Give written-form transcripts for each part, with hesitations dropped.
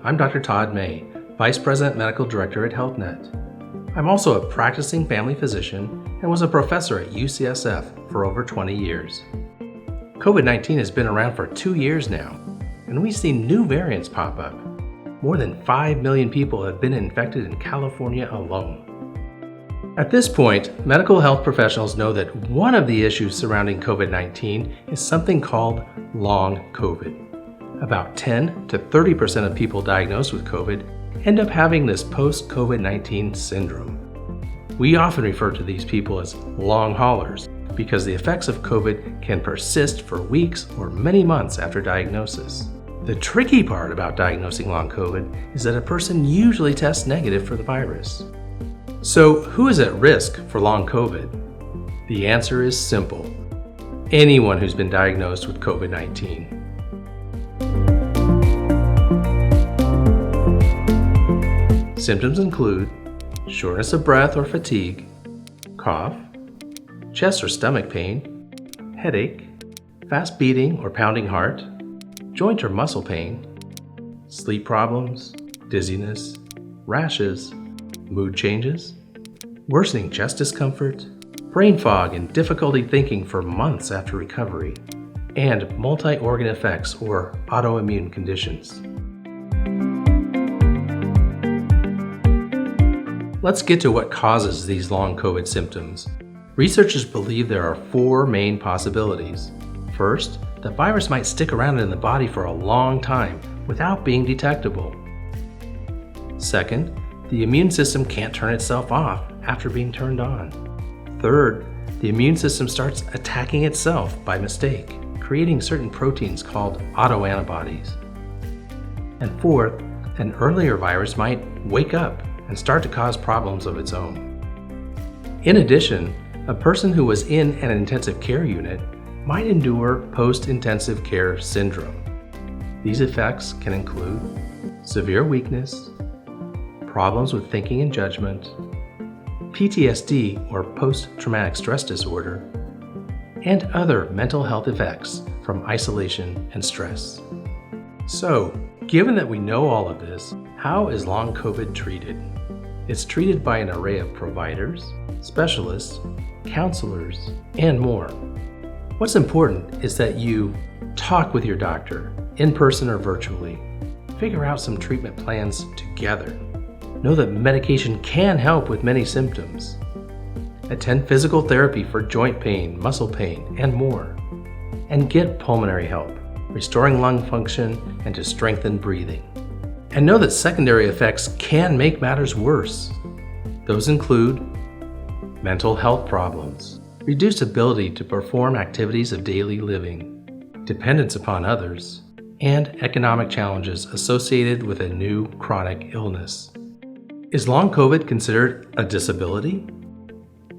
I'm Dr. Todd May, Vice President Medical Director at HealthNet. I'm also a practicing family physician and was a professor at UCSF for over 20 years. COVID-19 has been around for 2 years now, and we've seen new variants pop up. More than 5 million people have been infected in California alone. At this point, medical health professionals know that one of the issues surrounding COVID-19 is something called long COVID. About 10 to 30% of people diagnosed with COVID end up having this post-COVID-19 syndrome. We often refer to these people as long haulers because the effects of COVID can persist for weeks or many months after diagnosis. The tricky part about diagnosing long COVID is that a person usually tests negative for the virus. So, who is at risk for long COVID? The answer is simple: anyone who's been diagnosed with COVID-19. Symptoms include shortness of breath or fatigue, cough, chest or stomach pain, headache, fast beating or pounding heart, joint or muscle pain, sleep problems, dizziness, rashes, mood changes, worsening chest discomfort, brain fog and difficulty thinking for months after recovery, and multi-organ effects or autoimmune conditions. Let's get to what causes these long COVID symptoms. Researchers believe there are 4 main possibilities. First, the virus might stick around in the body for a long time without being detectable. Second, the immune system can't turn itself off after being turned on. Third, the immune system starts attacking itself by mistake, creating certain proteins called autoantibodies. And fourth, an earlier virus might wake up and start to cause problems of its own. In addition, a person who was in an intensive care unit might endure post-intensive care syndrome. These effects can include severe weakness, problems with thinking and judgment, PTSD or post-traumatic stress disorder, and other mental health effects from isolation and stress. So, given that we know all of this, how is long COVID treated? It's treated by an array of providers, specialists, counselors, and more. What's important is that you talk with your doctor, in person or virtually. Figure out some treatment plans together. Know that medication can help with many symptoms. Attend physical therapy for joint pain, muscle pain, and more. And get pulmonary help, restoring lung function and to strengthen breathing. And know that secondary effects can make matters worse. Those include mental health problems, reduced ability to perform activities of daily living, dependence upon others, and economic challenges associated with a new chronic illness. Is long COVID considered a disability?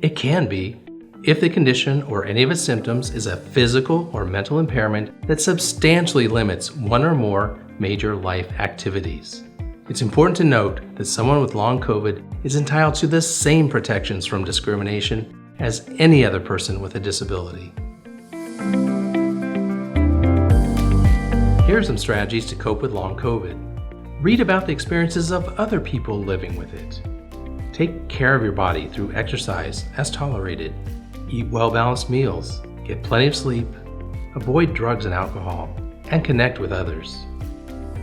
It can be, if the condition or any of its symptoms is a physical or mental impairment that substantially limits one or more major life activities. It's important to note that someone with long COVID is entitled to the same protections from discrimination as any other person with a disability. Here are some strategies to cope with long COVID. Read about the experiences of other people living with it. Take care of your body through exercise as tolerated. Eat well-balanced meals, get plenty of sleep, avoid drugs and alcohol, and connect with others.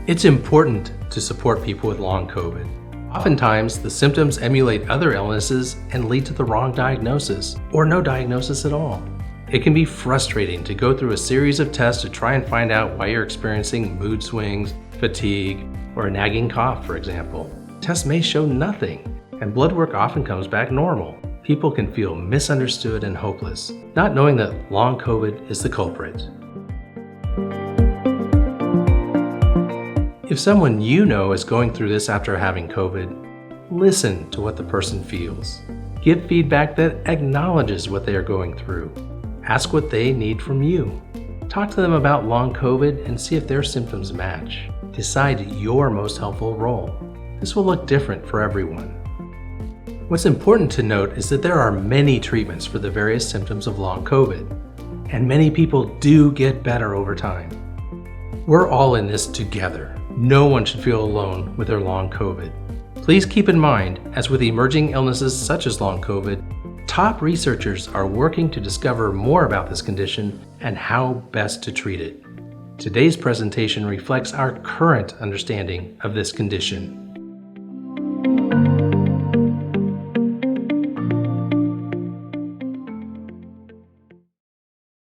It's important to support people with long COVID. Oftentimes, the symptoms emulate other illnesses and lead to the wrong diagnosis, or no diagnosis at all. It can be frustrating to go through a series of tests to try and find out why you're experiencing mood swings, fatigue, or a nagging cough, for example. Tests may show nothing, and blood work often comes back normal. People can feel misunderstood and hopeless, not knowing that long COVID is the culprit. If someone you know is going through this after having COVID, listen to what the person feels. Give feedback that acknowledges what they are going through. Ask what they need from you. Talk to them about long COVID and see if their symptoms match. Decide your most helpful role. This will look different for everyone. What's important to note is that there are many treatments for the various symptoms of long COVID, and many people do get better over time. We're all in this together. No one should feel alone with their long COVID. Please keep in mind, as with emerging illnesses such as long COVID, top researchers are working to discover more about this condition and how best to treat it. Today's presentation reflects our current understanding of this condition.